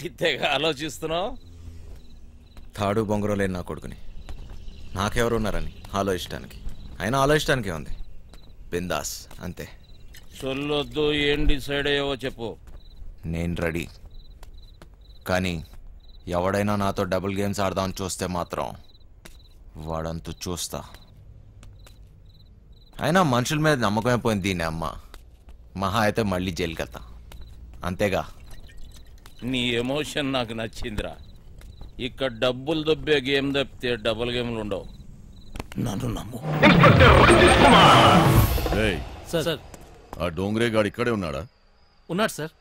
ఏంటి తెగ ఆలోచిస్తున్నావు? తాడు బొంగరం లేని నా కొడుకుని నాకెవరున్నారని ఆలోచించడానికి. అయినా ఆలోచించడానికే ఉంది. బిందాస్ అంతే. చొల్లొద్దు. ఏం డిసైడ్ అయ్యావో చెప్పు. నేను రెడీ. కానీ ఎవడైనా నాతో డబుల్ గేమ్స్ ఆడదామని చూస్తే మాత్రం వాడంతూ చూస్తా. అయినా మనుషుల మీద నమ్మకమైపోయింది దీని అమ్మ. మహా అయితే మళ్ళీ జైలుకి వెళ్తా అంతేగా. నీ ఎమోషన్ నాకు నచ్చిందిరా. ఇక్కడ డబ్బులు దొబ్బే గేమ్ తప్పితే డబుల్ గేమ్లు ఉండవు. నన్ను నమ్ము. సార్ ఆ డోంగ్రే గాడు ఇక్కడే ఉన్నాడా? ఉన్నాడు సార్.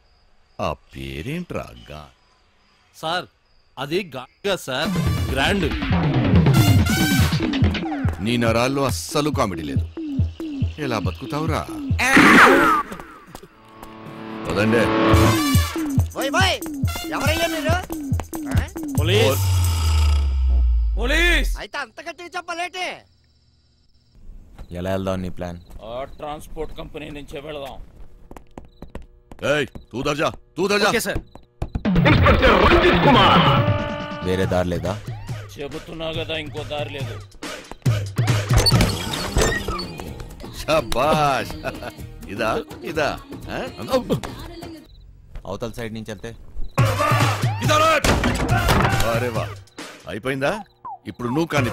ఆ పేరేంట్రా? సార్ అది గా సార్, గ్రాండ్. నీ నరాల్లో అస్సలు కామెడీ లేదు. ఎలా బతుకుతావురా? వదండే. ఎవరయ్యా మీరు? Police police. అయితే అంత గట్టిగా చెప్పలేటే. ఎలా వెళ్దాం నీ ప్లాన్? ఆ ట్రాన్స్పోర్ట్ కంపెనీ నుంచే వెళదాం. ఏయ్ తూ దర్జా, తూ దర్జా. Okay sir. వేరే దారి లేదా? చెబుతున్నా కదా, ఇంకో దారి లేదు. శభాష్. ఇదా ఇదా? అవతల సైడ్ నుంచి వెళ్తే అరే వా, అయిపోయిందా? ఇప్పుడు నువ్వు కానీ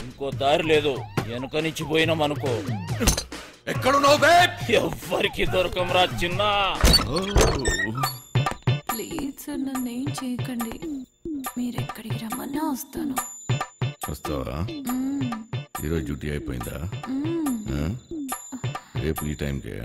ఇంకో దారి లేదు. వెనుక నుంచి పోయినాం అనుకో. ఎక్కడున్నావు బే? ఎవ్వరికి దొరకంరా చిన్న. ప్లీజ్ సార్, నన్ను ఏం చేయకండి. మీరు ఎక్కడికి రమ్మన్నా వస్తాను. వస్తావా? ఈరోజు డ్యూటీ అయిపోయిందా? రేపు ఈ టైంకే?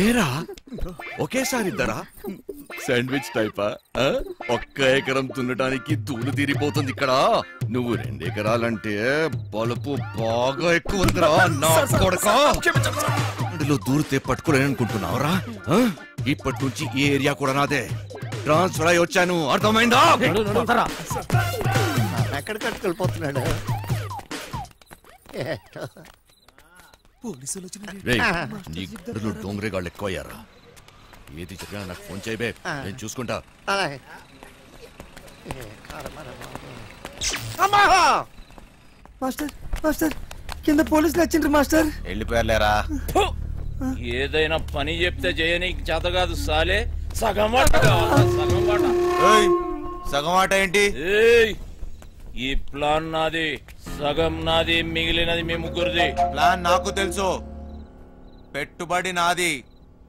ఏరా ఒకేసారి ఇద్దరా? శాండ్విచ్ టైపా? ఒక్క ఎకరం తున్నటానికి ధూళి తీరిపోతుంది ఇక్కడ. నువ్వు 2 ఎకరాలంటే బలుపు బాగా ఎక్కువ ఉందిరా నా కొడకా. అందులో దూరితే పట్టుకోలేననుకుంటున్నావురా? ఇప్పటి నుంచి ఈ ఏరియా కూడా నాదే. ట్రాన్స్ఫర్ అయి వచ్చాను, అర్థమైందా? ఎక్కడికి వెళ్ళిపోతున్నాడు? డోంగ్రే గాళ్ళు ఎక్కువ అయ్యారా? ఏది చెప్పినా నాకు ఫోన్ చేయబే, నేను చూసుకుంటా. మాస్టర్ మాస్టర్, కింద పోలీసులు వచ్చిండ్రు మాస్టర్. వెళ్ళిపోయారులేరా. ఏదైనా పని చెప్తే చేయనీకి చేత కాదు సాలే. సగం వాట కావాలా? సగం వాట. సగం ఆట ఏంటి? ఈ ప్లాన్ నాది, సగం నాది, మిగిలినది మీ ముగ్గురిది. ప్లాన్ నాకు తెలుసు. పెట్టుబడి నాది,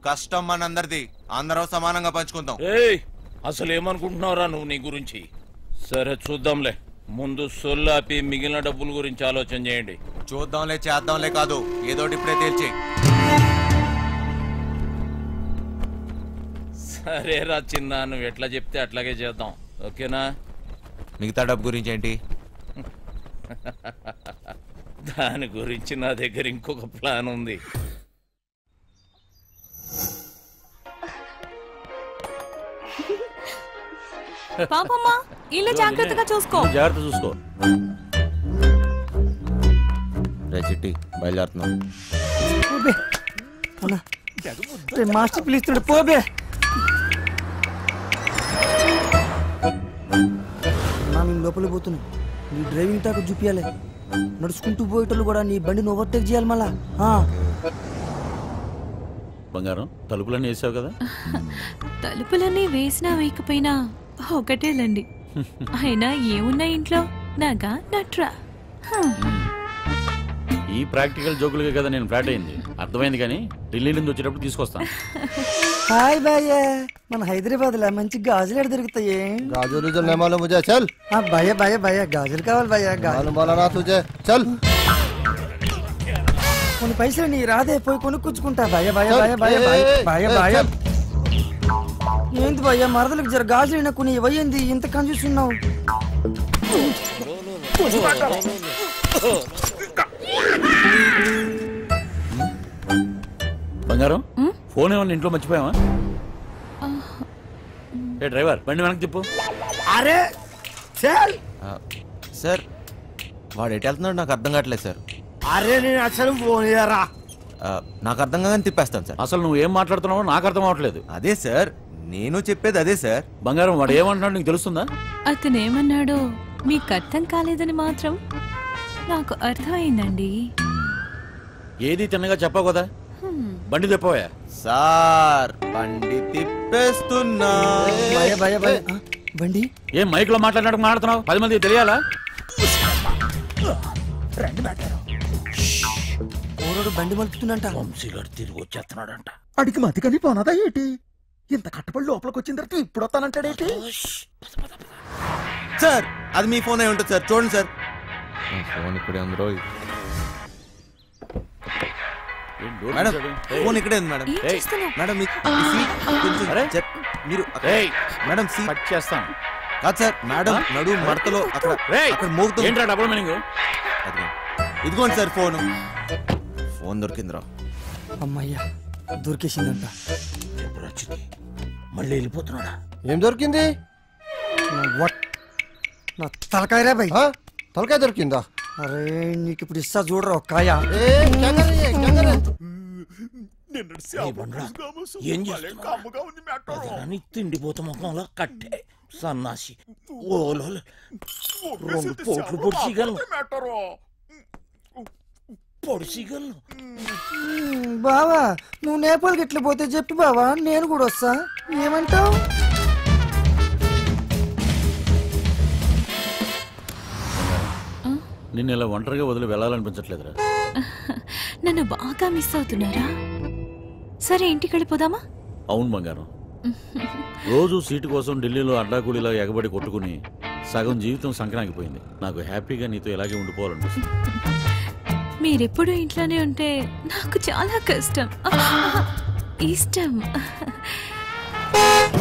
కష్టం మనందరిది. అందరం సమానంగా పంచుకుందాం. అసలు ఏమనుకుంటున్నావురా నువ్వు నీ గురించి? సరే చూద్దాంలే. ముందు సొల్లాపి మిగిలిన డబ్బుల గురించి ఆలోచన చేయండి. చూద్దాంలే చేద్దాంలే కాదు, ఏదోటి ఇప్పుడే తేల్చి. సరేరా చిన్న, నువ్వు ఎట్లా చెప్తే అట్లాగే చేద్దాం. ఓకేనా? మిగతా డబ్బు గురించి ఏంటి? దాని గురించి నా దగ్గర ఇంకొక ప్లాన్ ఉంది. పాపమ్మా, ఇల్లు జాగ్రత్తగా చూసుకో. జాగ్రత్త చూసుకో. రే చిట్టి, బయలుదేరుతున్నాం. మాస్టర్ పిలుస్తున్నాడు, పోబే. మేము లోపలికి పోతున్నాం. నీ డ్రైవింగ్ టాక్ చూపించాలి. నడుచుకుంటూ పోయేటోళ్ళు కూడా నీ బండిని ఓవర్టేక్ చేయాలి మళ్ళా. బంగారం, తలుపులన్నీ వేసావు కదా? తలుపులన్నీ వేసినా వేయకపోయినా ఒకటేలండి. అయినా ఏమున్నా ఇంట్లో? నాగా నట్రా. ఈ ప్రాక్టికల్ జోకులుగా కదా నేను ఫ్లాట్ అయింది. అర్థమైంది, కానీ ఢిల్లీ నుంచి వచ్చేటప్పుడు తీసుకొస్తాను. హాయ్ భయ్య, మన హైదరాబాద్ లో మంచి గాజులు దొరుకుతాయి. गाजर उजर नहीं मालूम मुझे, चल। భయ్య భయ్య భయ్య గాజులు కావాలి భయ్య. मालूम वाला ना तुझे, चल। కొన్ని పైసలు నీ రాదే, పోయి కొనుక్కుంటా. భయ్య భయ్య భయ్య భయ్య భయ్య భయ్య. ఏంది భయ్య, మరదలకు జర గాజులు కొన్ని ఇవ్వయింది, ఇంత కన్ఫ్యూజ్ ఉన్నావు. బంగారం, ఫోన్ ఏమన్నా ఇంట్లో మర్చిపోయావా? ఏ డ్రైవర్ బండి వెనక్కి తిప్పు. అరే చల్. సార్ వాడు ఎటు వెళ్తున్నాడు నాకు అర్థం కావట్లేదు సార్. అరే నేను అసలు ఫోన్ చేయరా. నాకు అర్థం కాగానే తిప్పేస్తాను సార్. అసలు నువ్వు ఏం మాట్లాడుతున్నావో నాకు అర్థం అవ్వట్లేదు. అదే సార్ నేను చెప్పేది అదే సార్. బంగారం వాడు ఏమంటున్నాడు నీకు తెలుస్తుందా? అతను ఏమన్నాడో మీకు అర్థం కాలేదని మాత్రం నాకు అర్థమైందండి. ఏది తిన్నగా చెప్పావు కదా. బండి తిప్పవా? సార్ బండి తిప్పేస్తున్నా. భయ భయ భయ బండి ఏం మైక్ లో మాట్లాడుతున్నావు? 10 మంది తెలియాలా? ఓరోడు బండి మలుపుతున్నంట. వంశీగాడు తిరిగి వచ్చేస్తున్నాడంట. అడిగి మతికని పోనదా ఏంటి? ఇంత కట్టబడి లోపలికి వచ్చిన తర్వాత ఇప్పుడు వస్తానంటాడేంటి? సార్ అది మీ ఫోన్ అయి ఉంటుంది సార్, చూడండి సార్. ఫోన్ ఇక్కడే ఉంది రోయ్. మేడం ఫోన్ ఇక్కడే ఉంది మేడం. ఏం చేస్తున్నావ్? మేడం మీ సీట్ కొంచెం మీరు మేడం సీట్ కట్ చేస్తాను. కాదు సార్ మేడం నడు మడతలో అక్కడ అక్కడ మోగుతుంది. ఏంట్రా డబుల్ మీనింగ్? ఇదిగోండి సార్ ఫోన్. ఫోన్ దొరికిందిరా. అమ్మయ్యా దొరికేసిందంట. మళ్ళీ వెళ్ళిపోతున్నాడా? ఏం దొరికింది? నా తలకాయరా భయ్. తలకాయ దొరికిందా? అరే నీకు ఇప్పుడు ఇస్తా చూడరా ఒక్కాయ. ఏం చేస్తున్నావు? తిండిపోతా ముఖంలో కట్టే సన్నాసి. ఓలో 2 పోట్లు పొడిచిగలను. బావా నువ్వు నేపాల్కి ఎట్లా పోతే చెప్పి బావా, నేను కూడా వస్తా. ఏమంటావు? నిన్ను ఇలా ఒంటరిగా వదిలి వెళ్ళాలనిపించట్లేదురా. నన్ను బాగా మిస్ అవుతున్నారా? సరే ఇంటికి వెళ్ళిపోదామా? అవును బంగారం. రోజు సీటు కోసం ఢిల్లీలో అడ్డాకూలీలా ఎగబడి కొట్టుకుని సగం జీవితం సంక్రాంతిపోయింది. నాకు హ్యాపీగా నీతో ఇలాగే ఉండిపోవాలనిపిస్తుంది. మీరెప్పుడు ఇంట్లోనే ఉంటే నాకు చాలా కష్టం. ఇష్టం.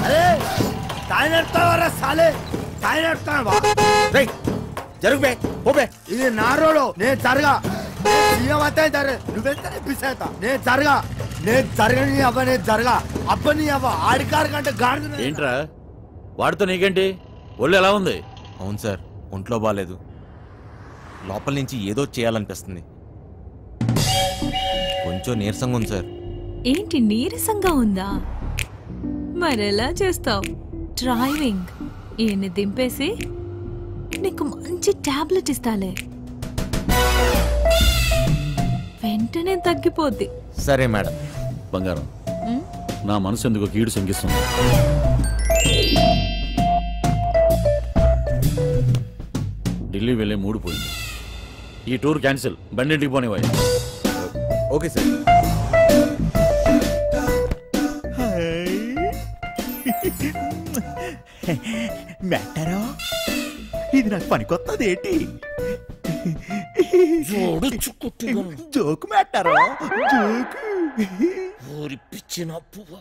అరే తాయినెడతావరా సాలే, తాయినెడతావా? జరుగు బే పోబే. ఇది నా రోడు, నేను జరగా. సీఎం అయితే జరగ, నువ్వెంత పిసేత. నేను జరగా, నేను జరగని అవ్వ, నేను జరగా అబ్బని అవ్వ. ఆడికారు కంటే గాడిద. ఏంట్రా వాడితో నీకేంటి? ఒళ్ళు ఎలా ఉంది? అవును సార్ ఒంట్లో బాగాలేదు. లోపల నుంచి ఏదో చేయాలనిపిస్తుంది. కొంచెం నీరసంగా ఉంది సార్. ఏంటి నీరసంగా ఉందా? మరెలా చేస్తావు? డ్రైవింగ్ ఈయన్ని దింపేసి నీకు మంచి టాబ్లెట్ ఇస్తాలే, వెంటనే తగ్గిపోద్ది. సరే మేడం. బంగారం నా మనసు ఎందుకో కీడు శంకిస్తుంది. ఢిల్లీ వెళ్ళే మూడు పోయింది. ఈ టూర్ క్యాన్సిల్. బండింటికి పోనివ్వాలి. Okay sir. మెట్టరో ఇది నాకు పనికొత్తది ఏంటి? జోకు మెట్టరో జోకు. ఊరి పిచ్చిన పువ్వ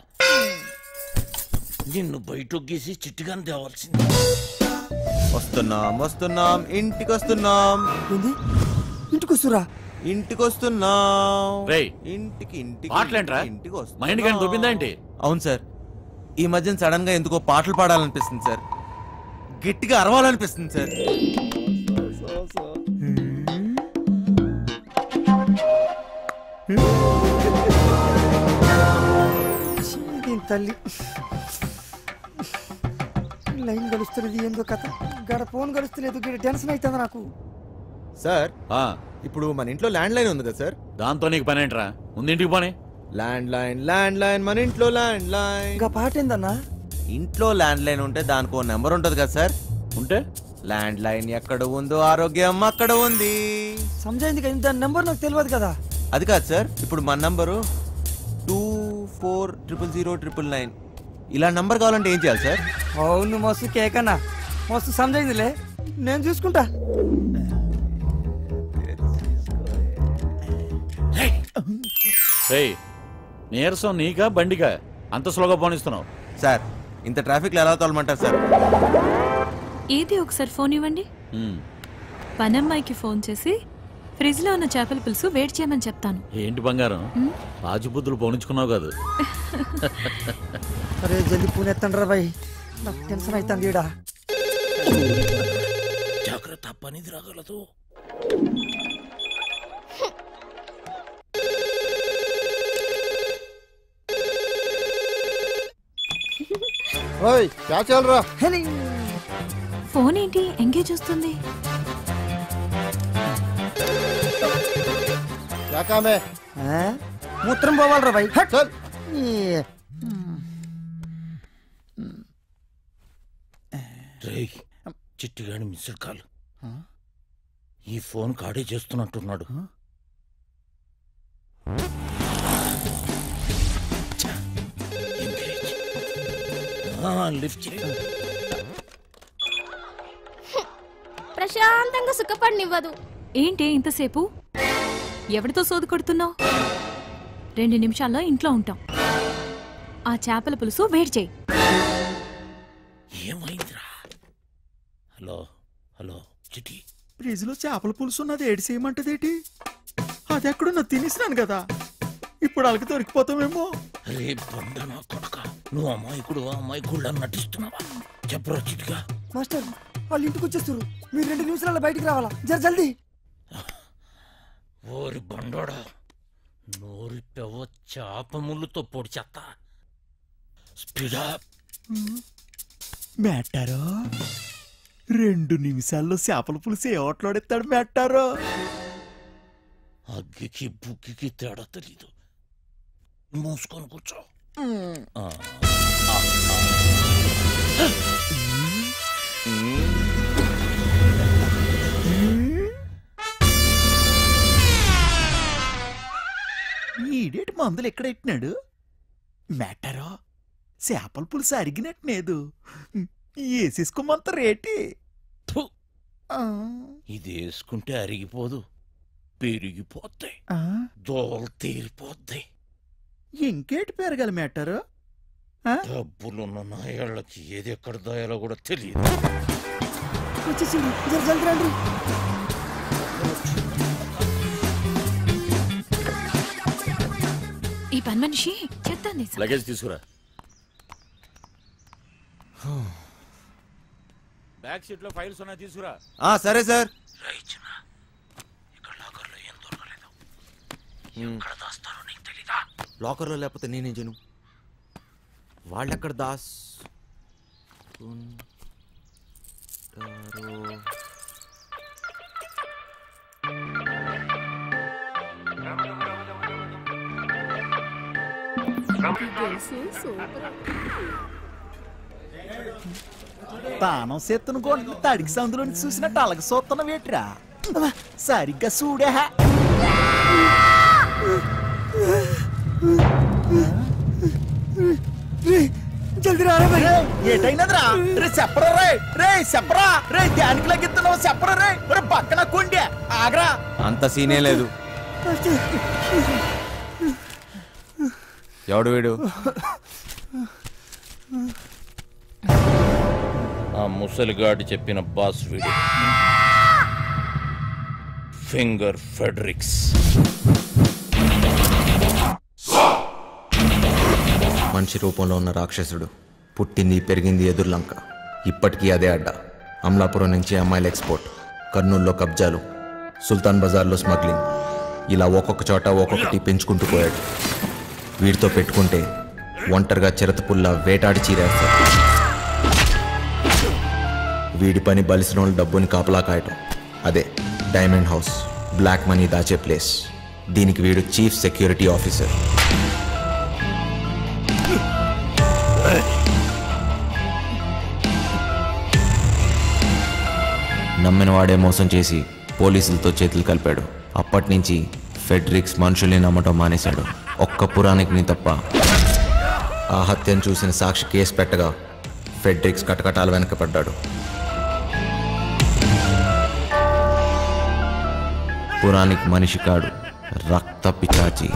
నిన్ను బయటొగ్గేసి చిట్టుగాని తేవాల్సింది. వస్తున్నాం వస్తున్నాం ఇంటికి వస్తున్నాం. ఏంది ఇంటికి వస్తురా? ఇంటికి వస్తున్నాం. ఇంటికి ఇంటికి పాటలేంట్రా? ఇంటికి మా ఇంటికి ఆయన దొబ్బిందా ఏంటి? అవును సార్. ఈ మధ్యన సడన్ గా ఎందుకో పాటలు పాడాలనిపిస్తుంది సార్. గట్టిగా అరవాలనిపిస్తుంది సార్. తల్లి లైన్ గడుస్తున్నది ఏందో కథ. గడ ఫోన్ గడుస్తలేదు, గడ టెన్షన్ అవుతుంది నాకు. సార్ ఇప్పుడు మన ఇంట్లో ల్యాండ్ లైన్ ఉంది కదా సార్. దాంతో నీకు పని ఏంట్రా? ముందు ఇంటికి పోనీ. ల్యాండ్ లైన్ మన ఇంట్లో ల్యాండ్ లైన్. ఇంకా పాట ఏందన్నా? ఇంట్లో ల్యాండ్ లైన్ ఉంటే దానికి ఓ నెంబర్ ఉంటది కదా సార్. ఉంటే ల్యాండ్ లైన్ ఎక్కడ ఉందో ఆరోగ్యం అక్కడ ఉంది. సమజైంది కదా, దాని నెంబర్ నాకు తెలియదు కదా. అది కాదు సార్, ఇప్పుడు మన నంబరు 240009. ఇలా నంబర్ కావాలంటే ఏం చేయాలి సార్? అవును మస్తు కేకన్నా, మస్తు సమజైందిలే, నేను చూసుకుంటా. నీరసం నీకా బండికా? అంత స్లోగా పోనిస్తున్నావు సార్. ఇంత ట్రాఫిక్ లో ఎలా తోలమంటారు సార్? ఏది ఒకసారి ఫోన్ ఇవ్వండి. పనమ్మాయికి ఫోన్ చేసి ఫ్రిడ్జ్ లో ఉన్న చేపల పులుసు వేడి చేయమని చెప్తాను. ఏంటి బంగారం రాజుబుద్ధులు పోనించుకున్నావు కాదు? అరే జల్దీ పూణెత్తండి రా బాయ్. నాకు టెన్షన్ అవుతుంది ఈడ. జాగ్రత్త, పనిది రాగలదు. ఓయ్ క్యా చల్ రా? హెలి. ఫోన్ ఏంటి ఎంగేజ్ వస్తుంది? క్యా కామ్ హై? మూత్రం పోవాలరా భయ్. చల్. రేయ్, చిట్టిగాని మిస్డ్ కాల్. ఈ ఫోన్ కాడే చేస్తున్నట్టున్నాడు. లిఫ్ట్ చేయి. ప్రశాంతంగా సుఖపడినివ్వదు. ఏంటి ఇంతసేపు? ఎవరితో సోదు కొడుతున్నావు? 2 నిమిషాల్లో ఇంట్లో ఉంటాం. ఆ చేపల పులుసు వేడి చేయి. ఏమైందిరా? హలో హలో చిట్టి, ఫ్రిడ్జ్ లో చేపల పులుసు ఉన్నది ఏడు చేయమంటదేటి? అది ఎక్కడున్నా తినేసినాను కదా, ఇప్పుడు వాళ్ళకి దొరికిపోతామేమో. రే బండనా కొడక, నువ్వు అమాయకుడు నటిస్తున్నావా? చెప్పరా చిట్టిగా. మాస్టర్ వాళ్ళు ఇంటికి వచ్చేస్తారు, మీరు 2 నిమిషాల్లో బయటికి రావాలా, జల్దీ. ఓరి బండోడా, నోరి పెవ చేప ముళ్ళుతో పొడి చెత్త. స్పీడా. మెట్టారో 2 నిమిషాల్లో చేపల పులుసు ఏ ఓట్లాడెత్తాడు మెట్టారో. అగ్గికి బుగ్గికి తేడా తెలీదు. మూసుకొని కూర్చో. ఈడేటి మందులు ఎక్కడ ఎట్టినాడు మెట్టారో? చేపల పులుసు అరిగినట్లేదు, వేసేసుకోమంత రేటి. ఇది వేసుకుంటే అరిగిపోదు, పెరిగిపోతాయి, దోలు తీరిపోతాయి. ఇంకేటి పెరగాలి మెట్టారో? డబ్బులున్న నాయాళ్ళకి ఏది ఎక్కడ దాయాలో కూడా తెలియదు. వచ్చేసింది, జల్దీ రండి. ఈ పని మనిషి చెప్తాను. లగేజ్ తీసుకురా. బ్యాక్ సీట్ లో ఫైల్స్ ఉన్నాయి, తీసుకురా. సరే సార్. ఇక్కడ లాకర్లో ఏం దొరకలేదు. ఎక్కడ దాస్తారో నీకు తెలీదా? లాకర్లో లేకపోతే నేనేం చేయను? వాళ్ళెక్కడ దాస్ తానం సెత్తును కొండ తడికి సందులోని చూసినట్టు అలాగ సోత్తన వేట్రా. సరిగ్గా చూడే. జల్దీ రారా భయ్. ఏటైనదిరా? రే చెప్పరా రే, రే చెప్పరా రే, దానికి లగిస్తున్నావు చెప్పరా రే. రే పక్కన కొండే ఆగరా. అంత సీనే లేదు. ఎవడు వీడు? ఆ ముసలిగాడు చెప్పిన బాస్ వీడు. ఫింగర్ ఫెడరిక్స్. మనిషి రూపంలో ఉన్న రాక్షసుడు, పుట్టింది పెరిగింది ఎదుర్లంక, ఇప్పటికీ అదే అడ్డ. అమలాపురం నుంచి అమ్మాయిల ఎక్స్పోర్ట్, కర్నూలులో కబ్జాలు, సుల్తాన్ బజార్లో స్మగ్లింగ్, ఇలా ఒక్కొక్క చోట ఒక్కొక్కటి పెంచుకుంటూ పోయాడు. వీడితో పెట్టుకుంటే ఒంటరిగా చిరతపుల్లా వేటాడి చీరేస్తాడు. వీడి పని బలిసిన డబ్బుని కాపలా కాయటం. అదే డైమండ్ హౌస్, బ్లాక్ మనీ దాచే ప్లేస్. దీనికి వీడు చీఫ్ సెక్యూరిటీ ఆఫీసర్. నమ్మిన వాడే మోసం చేసి పోలీసులతో చేతులు కలిపాడు. అప్పటి నుంచి ఫెడరిక్స్ మనుషుల్ని నమ్మటం మానేశాడు. ఒక్క పురాణికిని తప్ప. ఆ హత్యను చూసిన సాక్షి కేసు పెట్టగా ఫెడరిక్స్ కటకటాలు వెనకపడ్డాడు. పురాణిక్ మనిషి కాడు, రక్త పిచాచి.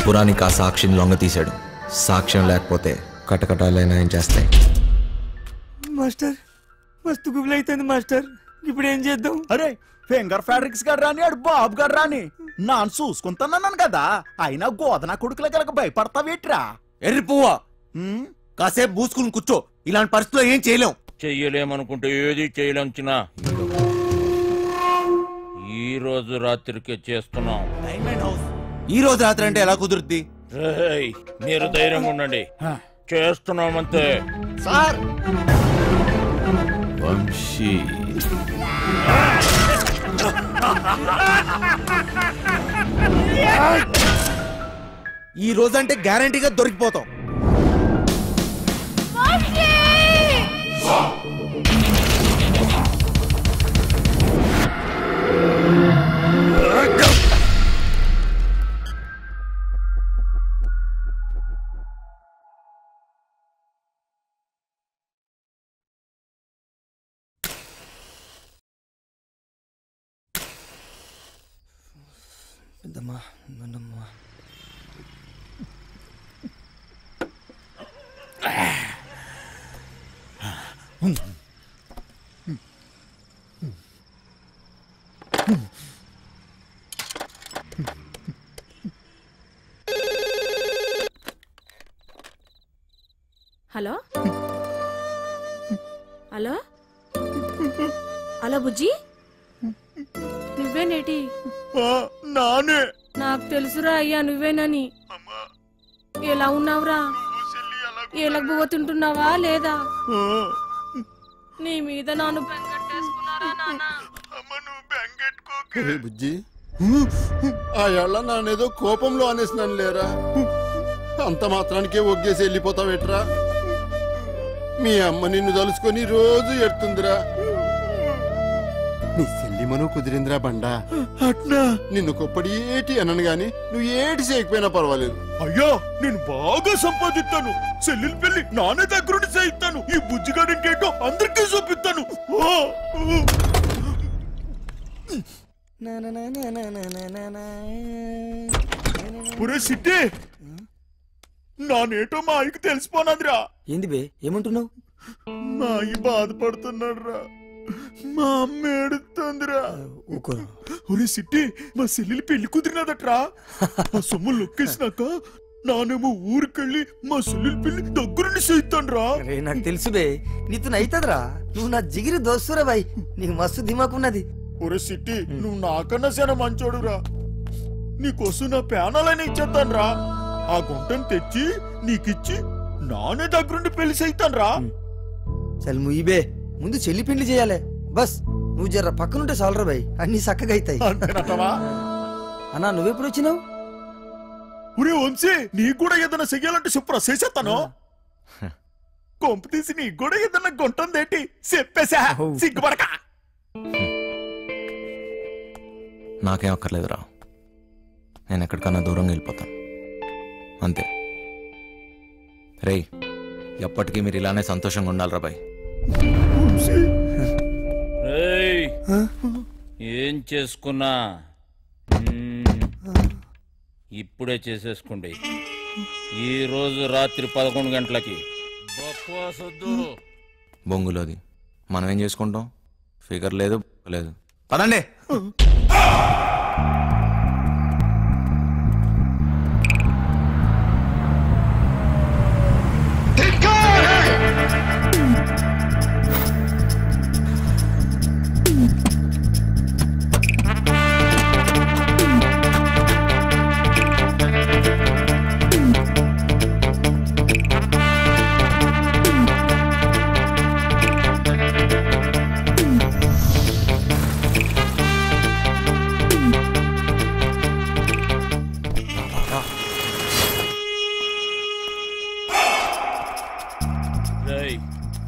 పురాణిక్ ఆ సాక్షిని లొంగతీశాడు. సాక్ష్యం లేకపోతే కటకటాలైనా ఏం చేస్తాయి. మాస్టర్ మస్తు గుబులు అవుతుంది మాస్టర్, ఇప్పుడు ఏం చేద్దాం? అరే ఫింగర్ ఫెడరిక్స్ గారు రాని, ఆడు బాబు గారు రాని, నాను చూసుకుంటున్నాను కదా. అయినా గోదనా కొడుకుల కనుక భయపడతావేట్రా? ఎర్రి పువ్వా, కాసేపు పూసుకుని కూర్చో. ఇలాంటి పరిస్థితుల్లో ఏం చేయలేం. చెయ్యలేమనుకుంటే ఏది చేయలేం చిన్న. ఈ రోజు రాత్రికి చేస్తున్నాం. డైమండ్ హౌస్ ఈ రోజు రాత్రి అంటే ఎలా కుదురుద్ది? మీరు ధైర్యంగా ఉండండి, చేస్తున్నామంతే. సార్ వంశీ ఈ రోజంటే గ్యారంటీగా దొరికిపోతాం. హలో హలో హలో బుజ్జి, నువ్వేనేటి? నానే. నాకు తెలుసురా అయ్యా నువ్వేనని. ఎలా ఉన్నావురా? ఎలగబోతుంటున్నావా లేదా? నీ మీద నాను బెంగట్టేసుకున్నారా నాన్న? బుజ్జి, ఆ ఏళ్ళ నానేదో కోపంలో అనేసినాను లేరా. అంత మాత్రానికే ఒగ్గేసి వెళ్ళిపోతావేట్రా? మీ అమ్మ నిన్ను తలుసుకొని రోజు ఎడుతుందిరా. నీ సెల్లిమను కుదిరిందిరా బండా. అట్నా? నిన్ను కొప్పడి ఏటి అనను గాని నువ్వు ఏటి చేయకపోయినా పర్వాలేదు. అయ్యో, నేను బాగా సంపాదిస్తాను. చెల్లెలు పెళ్లి నానే దగ్గరుండి చేయిస్తాను. ఈ బుజ్జిగాడు ఇంకేంటో అందరికీ చూపిస్తాను. సిట్టి, నానేటో మా అయ్యకి తెలిసిపోనాదిరా. ఏంది బే, ఏమంటున్నావు? మా అయ్య బాధపడుతున్నాడు రా. మా అమ్మ ఏడుతుందిరా. ఒరే సిట్టి, మా చెల్లెలు పెళ్లి కుదిరినదట్రా. ఆ సొమ్ము లొక్కేసినాక నానేమో ఊరికెళ్ళి మా చెల్లెలు పెళ్లి దగ్గరుండి చేయిస్తాను రా. నాకు తెలుసు బే, నీతో అయితదిరా. నువ్వు నా జిగిరి దోస్తురా బాయ్, నీకు మస్తు దిమాకున్నది. ఒరే సిట్టి, నువ్వు నాకన్నా చాలా మంచోడురా. నీకోసం నా ప్యానాలని ఇచ్చేస్తాను రా. ఆ గుంటను తెచ్చి నీకిచ్చి నానే దగ్గరుండి పెళ్లి చేయిస్తాను రా. చల్ ముయిబే, ముందు చెల్లి పెళ్లి చేయాలి. బస్ నువ్వు జర్ర పక్కనుంటే చాలరా బాయ్, అన్ని చక్కగా అవుతాయి. అన్నా నువ్వెప్పుడు వచ్చినావు? ఒరే వంశీ, నీకు కూడా ఏదైనా చెయ్యాలంటే చెప్పురా, చేసేస్తాను. కొంపు తీసి నీకు కూడా ఏదైనా గుంటుందేంటి చెప్పేసా, సిగ్గుపడక. నాకేం అక్కర్లేదురా, నేను ఎక్కడికన్నా దూరంగా వెళ్ళిపోతాను అంతే. రేయ్, ఎప్పటికీ మీరు ఇలానే సంతోషంగా ఉండాలిరా బాయ్. ఏం చేసుకున్నా ఇప్పుడే చేసేసుకోండి. ఈ రోజు రాత్రి 11 గంటలకి బొంగులోది మనం ఏం చేసుకుంటాం? ఫిగర్ లేదు లేదు. పదండి.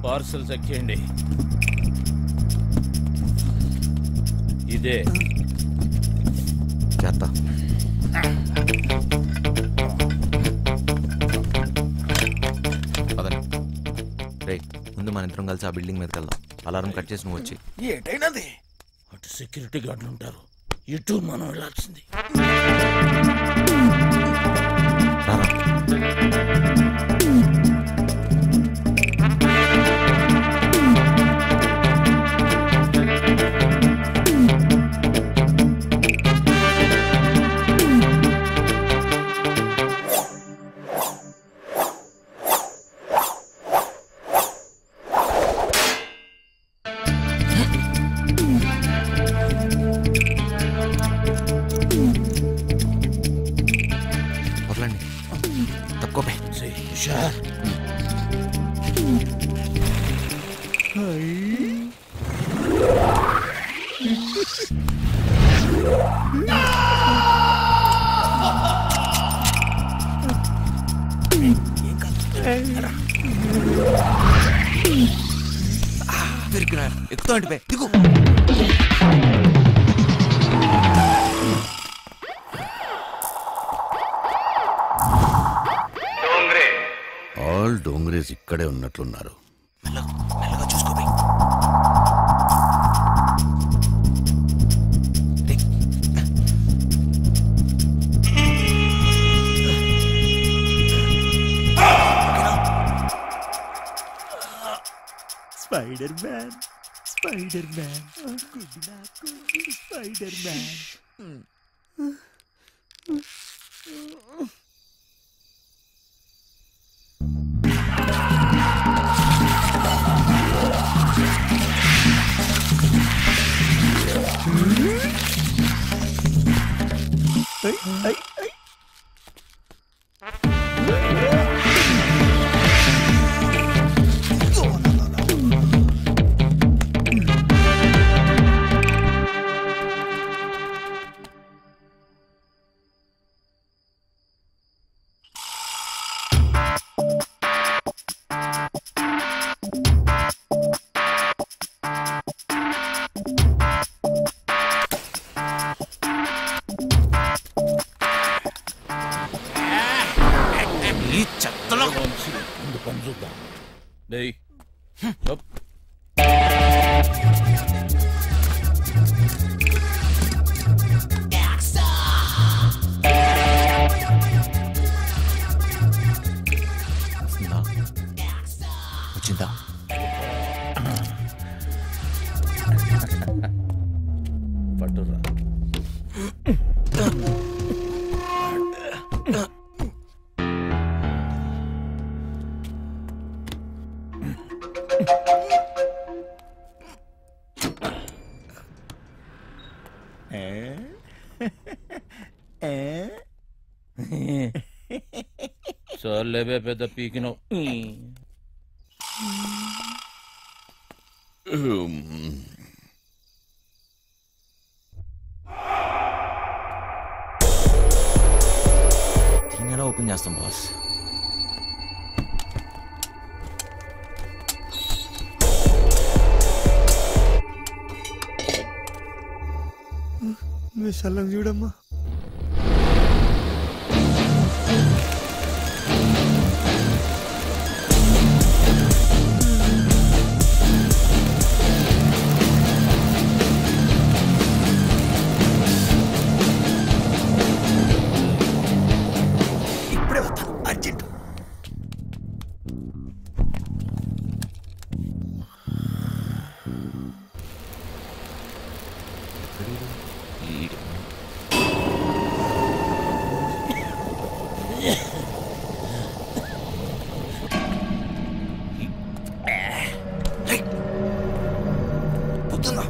పార్సల్ చెక్ చేయండి. ఇదే చేస్తా. పదండి. రేయ్, ముందు మన ఇద్దరం కలిసి ఆ బిల్డింగ్ మీదకి వెళ్దాం. అలారం కట్ చేసి నువ్వు వచ్చి. ఏటైనది? అటు సెక్యూరిటీ గార్డులు ఉంటారు, ఇటు మనం వెళ్ళాల్సింది. ఎక్కినా ఎక్కుతా అంటే దిగు. ఆల్ డోంగ్రేస్ ఇక్కడే ఉన్నట్లున్నారు. మెల్లగా చూసుకోబోయి. Spider man spider man good నాకు స్పైడర్ మ్యాన్. ఈ చెత్తలో ముందు పని చూద్దాం. డేయ్ అప్. వచ్చిందా? పట్టురా. చాలేవే పెద్ద పీకినావు. దీన్ని ఎలా ఓపెన్ చేస్తాం బాస్? చల్లం చూడమ్మా. ఇప్పుడే వస్తాను అర్జెంట్. పొద్దున్నా